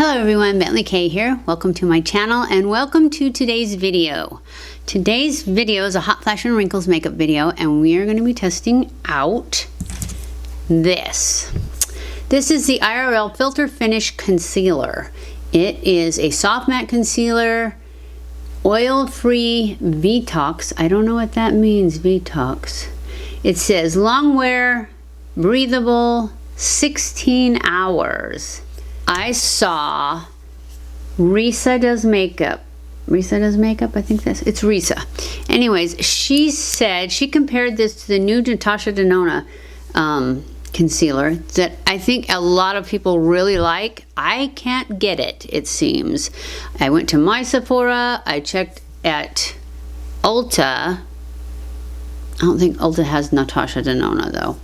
Hello everyone, BentlyK here. Welcome to my channel and welcome to today's video. Today's video is a Hot Flash and Wrinkles makeup video and we are going to be testing out this. This is the IRL Filter Finish Concealer. It is a soft matte concealer, oil-free Vetox. I don't know what that means, Vetox. It says long wear, breathable, 16 hours. I saw Risa does makeup. Risa does makeup? I think it's Risa. Anyways, she said she compared this to the new Natasha Denona concealer that I think a lot of people really like. I can't get it, it seems. I went to my Sephora. I checked at Ulta. I don't think Ulta has Natasha Denona though.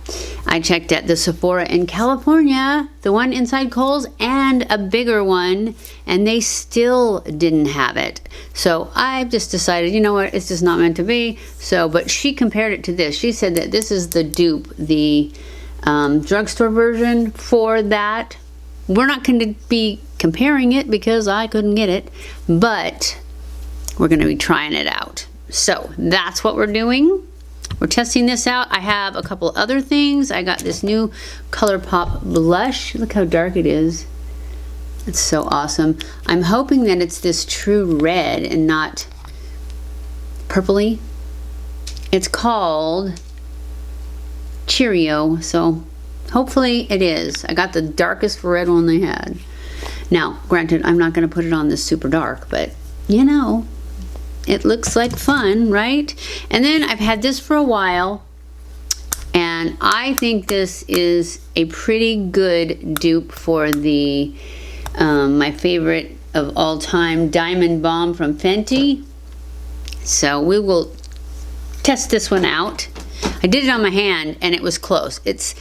I checked at the Sephora in California, the one inside Kohl's, and a bigger one, and they still didn't have it. So I just decided, you know what, it's just not meant to be. So, but she compared it to this. She said that this is the dupe, the drugstore version for that. We're not going to be comparing it because I couldn't get it, but we're going to be trying it out. So that's what we're doing. We're testing this out. I have a couple other things. I got this new Colourpop blush. Look how dark it is. It's so awesome. I'm hoping that it's this true red and not purpley. It's called Cheerio, so hopefully it is. I got the darkest red one they had. Now, granted, I'm not going to put it on this super dark, but you know, it looks like fun, right? And then I've had this for a while, and I think this is a pretty good dupe for the my favorite of all time, Diamond Bomb from Fenty. So we will test this one out. I did it on my hand and it was close. It's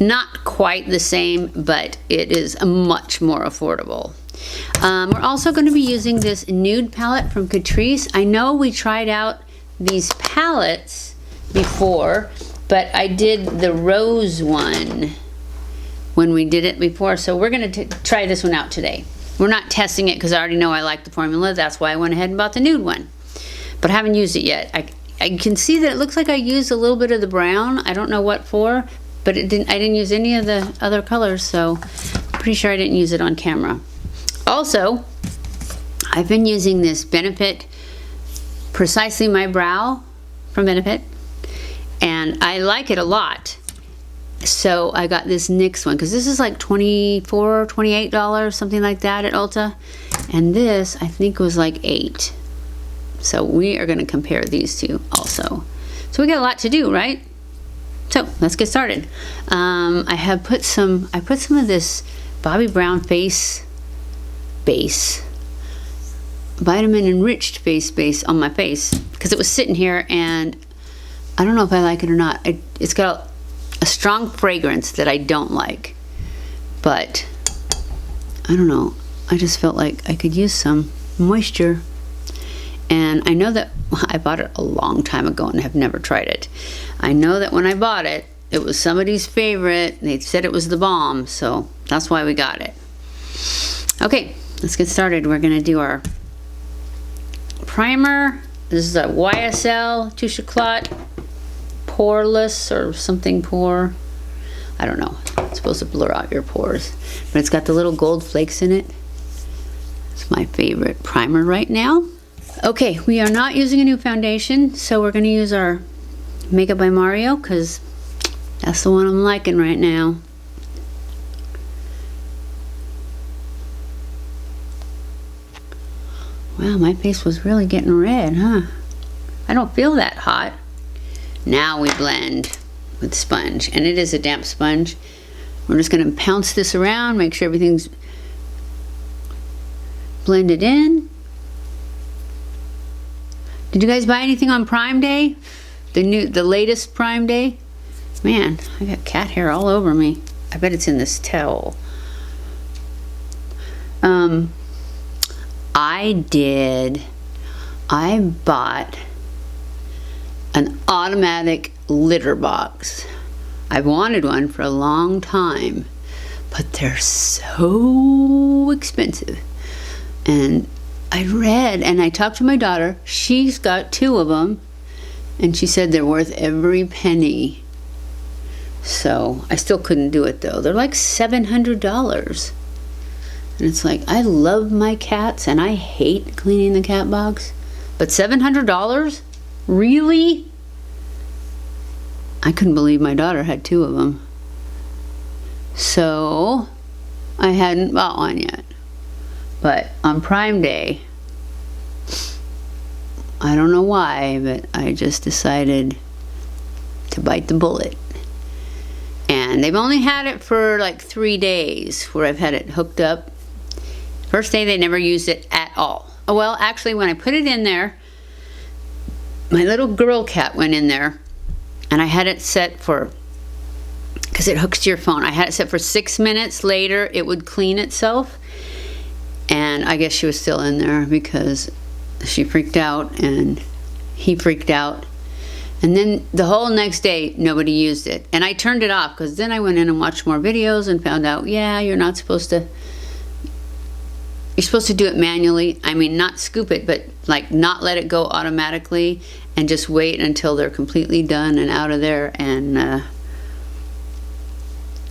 not quite the same, but it is much more affordable. We're also going to be using this nude palette from Catrice. I know we tried out these palettes before, but I did the rose one when we did it before, so we're going to try this one out today. We're not testing it because I already know I like the formula. That's why I went ahead and bought the nude one, but I haven't used it yet. I can see that it looks like I used a little bit of the brown. I don't know what for, but I didn't use any of the other colors, so I'm pretty sure I didn't use it on camera. Also, I've been using this Benefit Precisely My Brow from Benefit, and I like it a lot. So I got this NYX one, because this is like $24, $28, something like that at Ulta. And this, I think, was like $8. So we are going to compare these two also. So we got a lot to do, right? So let's get started. I put some of this Bobbie Brown face base, vitamin enriched face base on my face, because it was sitting here and I don't know if I like it or not. It's got a strong fragrance that I don't like, but I don't know, I just felt like I could use some moisture. And I know that I bought it a long time ago and have never tried it. I know that when I bought it, it was somebody's favorite. They said it was the bomb, so that's why we got it. Okay, let's get started. We're gonna do our primer. This is a YSL Touché Eclat poreless or something pore. I don't know. It's supposed to blur out your pores, but it's got the little gold flakes in it. It's my favorite primer right now. Okay, we are not using a new foundation, so we're gonna use our Makeup by Mario because that's the one I'm liking right now. Wow, my face was really getting red, huh? I don't feel that hot. Now we blend with sponge, and it is a damp sponge. We're just gonna pounce this around, make sure everything's blended in. Did you guys buy anything on Prime Day? The latest Prime Day? Man, I got cat hair all over me. I bet it's in this towel. I bought an automatic litter box. I've wanted one for a long time, but they're so expensive. And I read and I talked to my daughter. She's got 2 of them, and she said they're worth every penny. So I still couldn't do it though. They're like $700. And it's like, I love my cats and I hate cleaning the cat box, but $700? Really? I couldn't believe my daughter had 2 of them. So I hadn't bought one yet. But on Prime Day, I don't know why, but I just decided to bite the bullet. And they've only had it for like 3 days where I've had it hooked up. First day they never used it at all. Oh, well, actually when I put it in there, my little girl cat went in there, and I had it set for, because it hooks to your phone, I had it set for 6 minutes. Later it would clean itself, and I guess she was still in there because she freaked out and he freaked out. And then the whole next day nobody used it, and I turned it off because then I went in and watched more videos and found out, yeah, you're supposed to do it manually. I mean, not scoop it, but like not let it go automatically, and just wait until they're completely done and out of there, and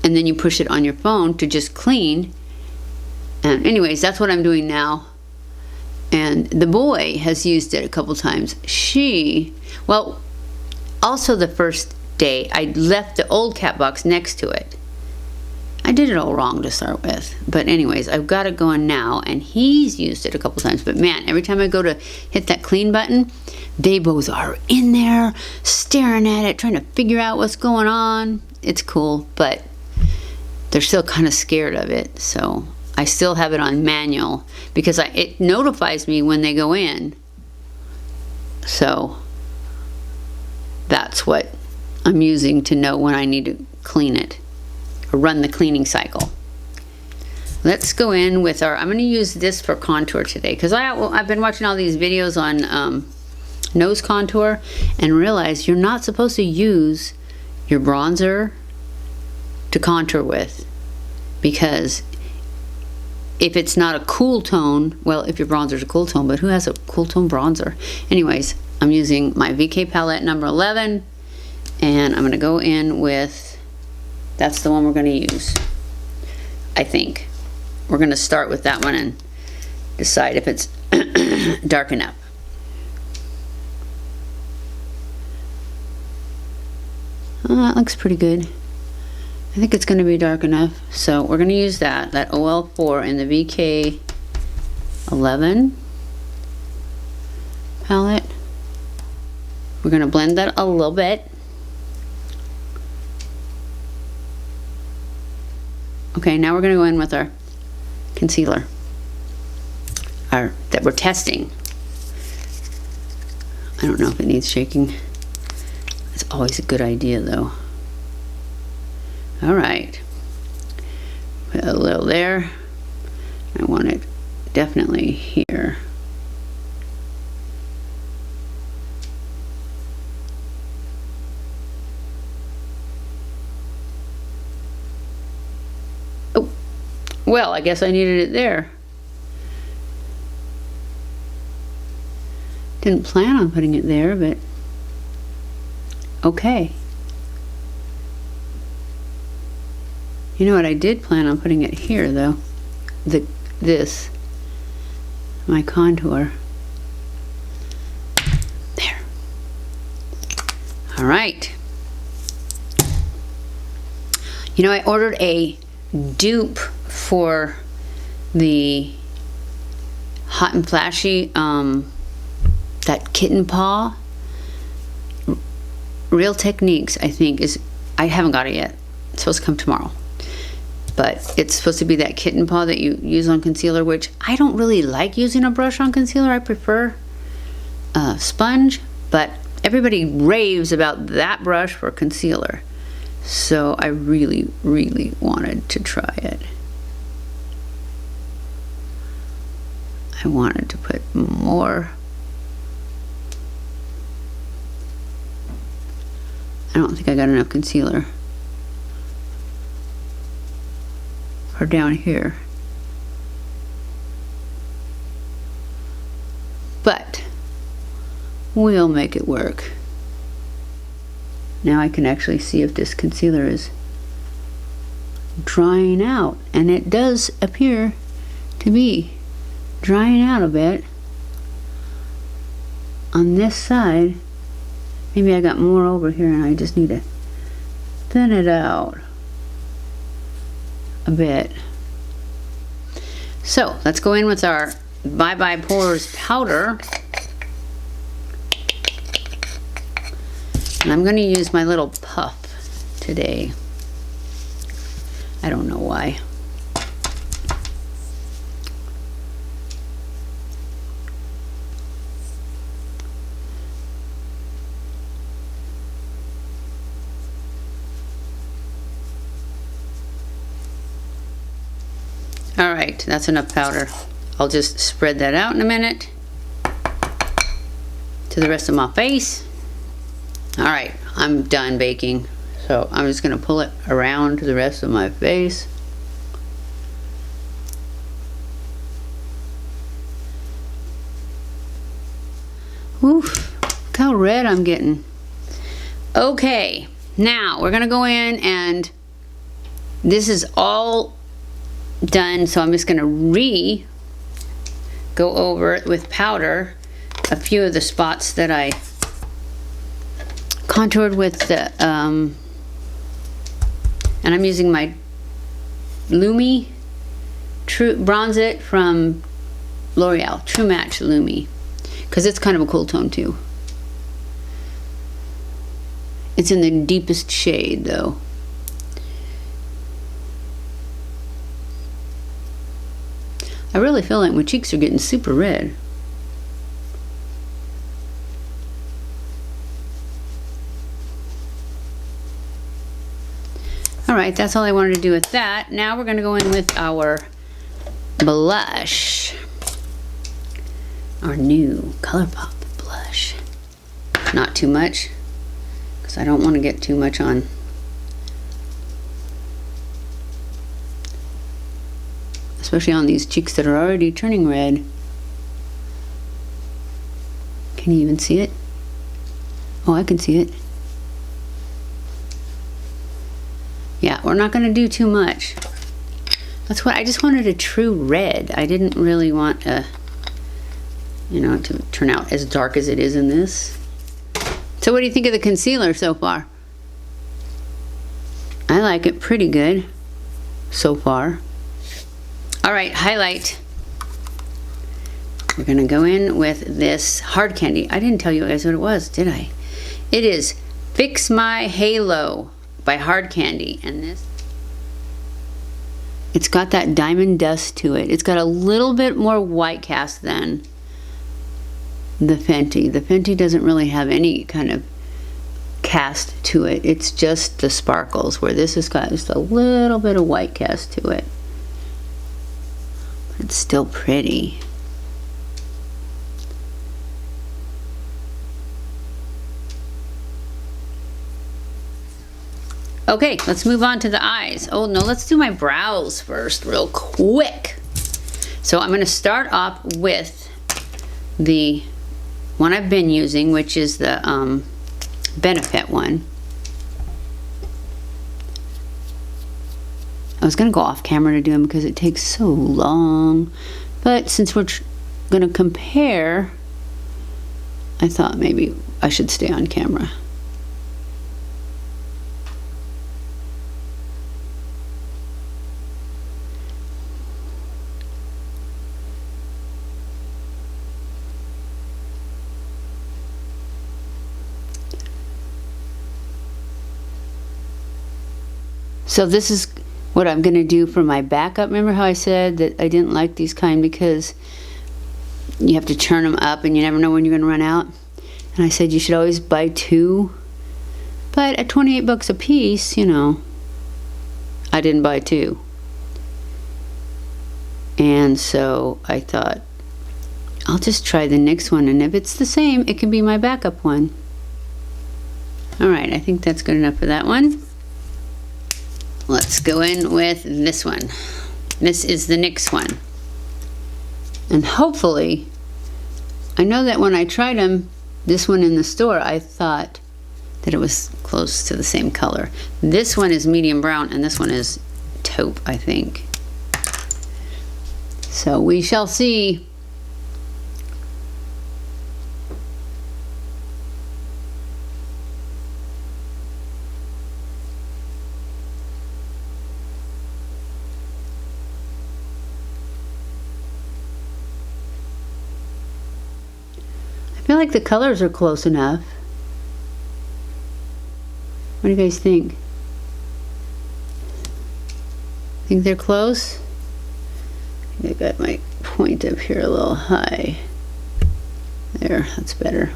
then you push it on your phone to just clean. And anyways, that's what I'm doing now. And the boy has used it a couple times. Well, also the first day I left the old cat box next to it. I did it all wrong to start with, but anyways, I've got it going now, and he's used it a couple times. But man, every time I go to hit that clean button, they both are in there staring at it, trying to figure out what's going on. It's cool, but they're still kind of scared of it, so I still have it on manual because it notifies me when they go in. So that's what I'm using to know when I need to clean it or run the cleaning cycle. Let's go in with I'm going to use this for contour today because I've been watching all these videos on nose contour and realized you're not supposed to use your bronzer to contour with, because if it's not a cool tone, well, if your bronzer's a cool tone, but who has a cool tone bronzer? Anyways, I'm using my VK palette number 11, and I'm going to go in with, that's the one we're going to use, I think. We're going to start with that one and decide if it's dark enough. Oh, that looks pretty good. I think it's going to be dark enough. So we're going to use that OL4 in the VK 11 palette. We're going to blend that a little bit. Okay, now we're going to go in with our concealer that we're testing. I don't know if it needs shaking. It's always a good idea though. All right, put a little there. I want it definitely here. Oh, well, I guess I needed it there. Didn't plan on putting it there, but okay. You know what, I did plan on putting it here though. My contour. There. All right. You know, I ordered a dupe for the Hot and Flashy, that kitten paw. Real Techniques, I think, I haven't got it yet. It's supposed to come tomorrow. But it's supposed to be that kitten paw that you use on concealer, which I don't really like using a brush on concealer. I prefer a sponge, but everybody raves about that brush for concealer. So I really, really wanted to try it. I wanted to put more. I don't think I got enough concealer. or down here. But we'll make it work. Now I can actually see if this concealer is drying out, and it does appear to be drying out a bit on this side. Maybe I got more over here and I just need to thin it out a bit. So let's go in with our Bye Bye Pores powder, and I'm going to use my little puff today. I don't know why. All right, that's enough powder. I'll just spread that out in a minute to the rest of my face. All right, I'm done baking. So I'm just going to pull it around to the rest of my face. Oof, look how red I'm getting. Okay, now we're going to go in, and this is all done, so I'm just going to go over it with powder a few of the spots that I contoured with the and I'm using my Lumi Bronze It from L'Oreal, True Match Lumi, because it's kind of a cool tone too. It's in the deepest shade though. I really feel like my cheeks are getting super red. Alright, that's all I wanted to do with that. Now we're going to go in with our blush. Our new Colourpop blush. Not too much, because I don't want to get too much on. Especially on these cheeks that are already turning red. Can you even see it? Oh, I can see it. Yeah, we're not going to do too much. That's what I just wanted, a true red. I didn't really want a, you know, to turn out as dark as it is in this. So what do you think of the concealer so far? I like it pretty good so far. All right, highlight. We're going to go in with this Hardcandy. I didn't tell you guys what it was, did I? It is Fix My Halo by Hardcandy, and this, it's got that diamond dust to it. It's got a little bit more white cast than the Fenty. The Fenty doesn't really have any kind of cast to it. It's just the sparkles, where this has got just a little bit of white cast to it. But it's still pretty. Okay, let's move on to the eyes. Oh no, let's do my brows first real quick. So I'm going to start off with the one I've been using, which is the Benefit one. I was going to go off camera to do them because it takes so long, but since we're going to compare, I thought maybe I should stay on camera. So this is what I'm going to do for my backup. Remember how I said that I didn't like these kind because you have to turn them up and you never know when you're going to run out? And I said you should always buy two. But at 28 bucks a piece, you know, I didn't buy two. And so I thought, I'll just try the next one, and if it's the same, it can be my backup one. Alright, I think that's good enough for that one. Let's go in with this one. This is the NYX one. And hopefully, I know that when I tried them, this one in the store, I thought that it was close to the same color. This one is medium brown and this one is taupe, I think. So we shall see. I feel like the colors are close enough. What do you guys think? Think they're close? I got my point up here a little high. There, that's better.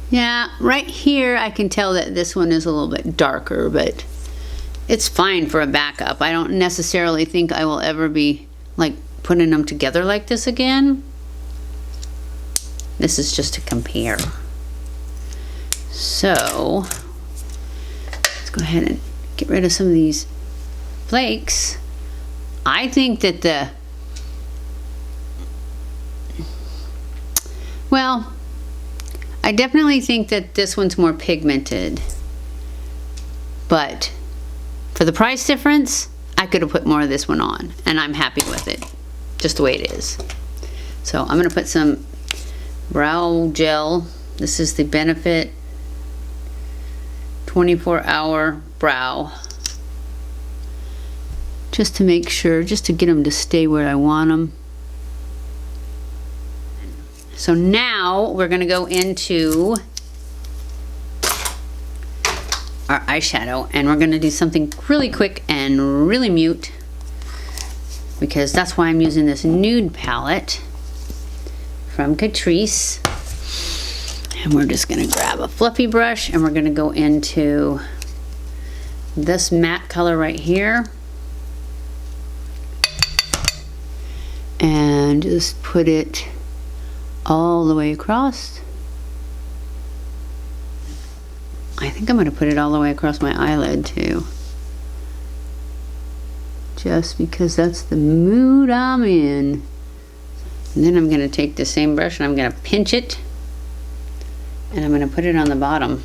Yeah, right here I can tell that this one is a little bit darker, but it's fine for a backup. I don't necessarily think I will ever be like putting them together like this again. This is just to compare. So let's go ahead and get rid of some of these flakes. I think that well, I definitely think that this one's more pigmented, but for the price difference, I could have put more of this one on, and I'm happy with it, just the way it is. So I'm gonna put some brow gel. This is the Benefit 24-hour brow, just to make sure, just to get them to stay where I want them. So now we're gonna go into our eyeshadow, and we're gonna do something really quick and really mute, because that's why I'm using this nude palette from Catrice. And we're just gonna grab a fluffy brush and we're gonna go into this matte color right here and just put it all the way across. I think I'm gonna put it all the way across my eyelid too, just because that's the mood I'm in. And then I'm gonna take the same brush and I'm gonna pinch it, and I'm going to put it on the bottom.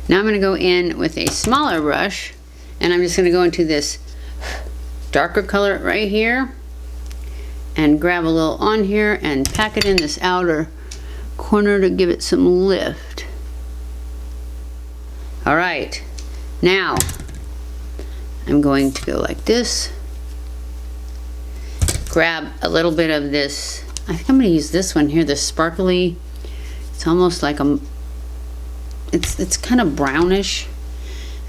Now I'm going to go in with a smaller brush, and I'm just going to go into this darker color right here and grab a little on here and pack it in this outer corner to give it some lift. All right, now I'm going to go like this, grab a little bit of this, I think I'm going to use this one here, the sparkly, it's almost like it's kind of brownish,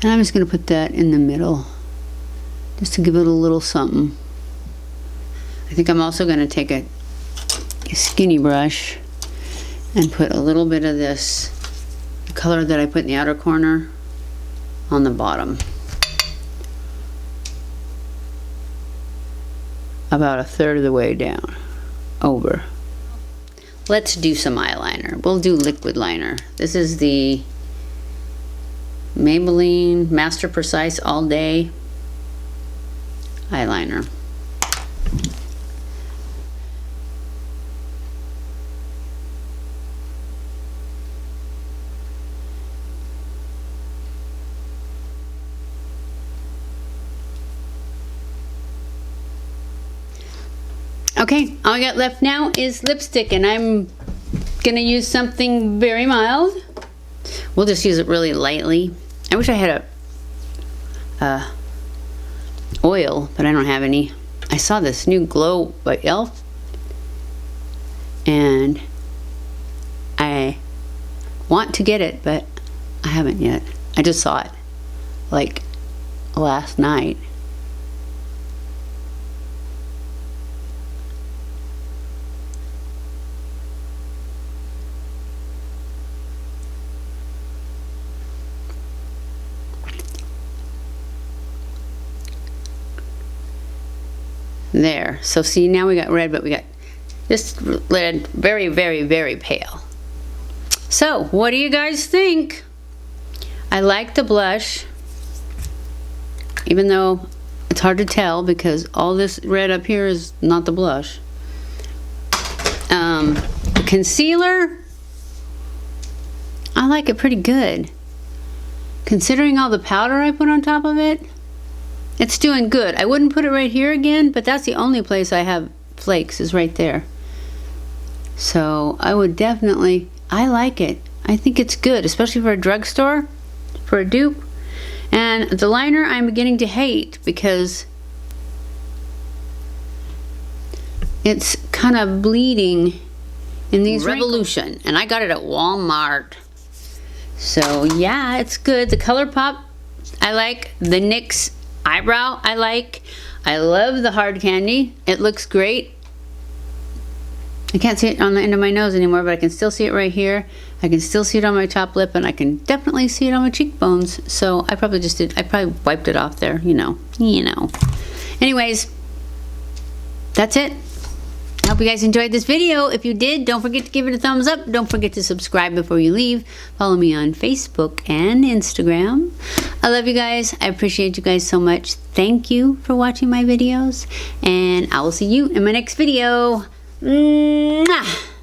and I'm just going to put that in the middle just to give it a little something. I think I'm also going to take a skinny brush and put a little bit of this color that I put in the outer corner on the bottom, about 1/3 of the way down over. Let's do some eyeliner. We'll do liquid liner. This is the Maybelline Master Precise All Day eyeliner. Okay, all I got left now is lipstick, and I'm gonna use something very mild. We'll just use it really lightly. I wish I had a oil, but I don't have any. I saw this new glow by e.l.f. and I want to get it, but I haven't yet. I just saw it like last night. There. So see, now we got red, but we got this red very, very, very pale. So, what do you guys think? I like the blush, even though it's hard to tell because all this red up here is not the blush. The concealer, I like it pretty good. Considering all the powder I put on top of it, it's doing good. I wouldn't put it right here again, but that's the only place I have flakes, is right there. So I would definitely, I like it. I think it's good, especially for a drugstore, for a dupe. And the liner I'm beginning to hate because it's kind of bleeding in these Revolution. And I got it at Walmart. So yeah, it's good. The Colourpop, I like. The NYX eyebrow, I like. I love the Hardcandy. It looks great. I can't see it on the end of my nose anymore, but I can still see it right here. I can still see it on my top lip, and I can definitely see it on my cheekbones. So I probably just did, I probably wiped it off there, you know. Anyways, that's it. I hope you guys enjoyed this video. If you did, don't forget to give it a thumbs up. Don't forget to subscribe before you leave. Follow me on Facebook and Instagram. I love you guys. I appreciate you guys so much. Thank you for watching my videos, and I will see you in my next video. Mwah!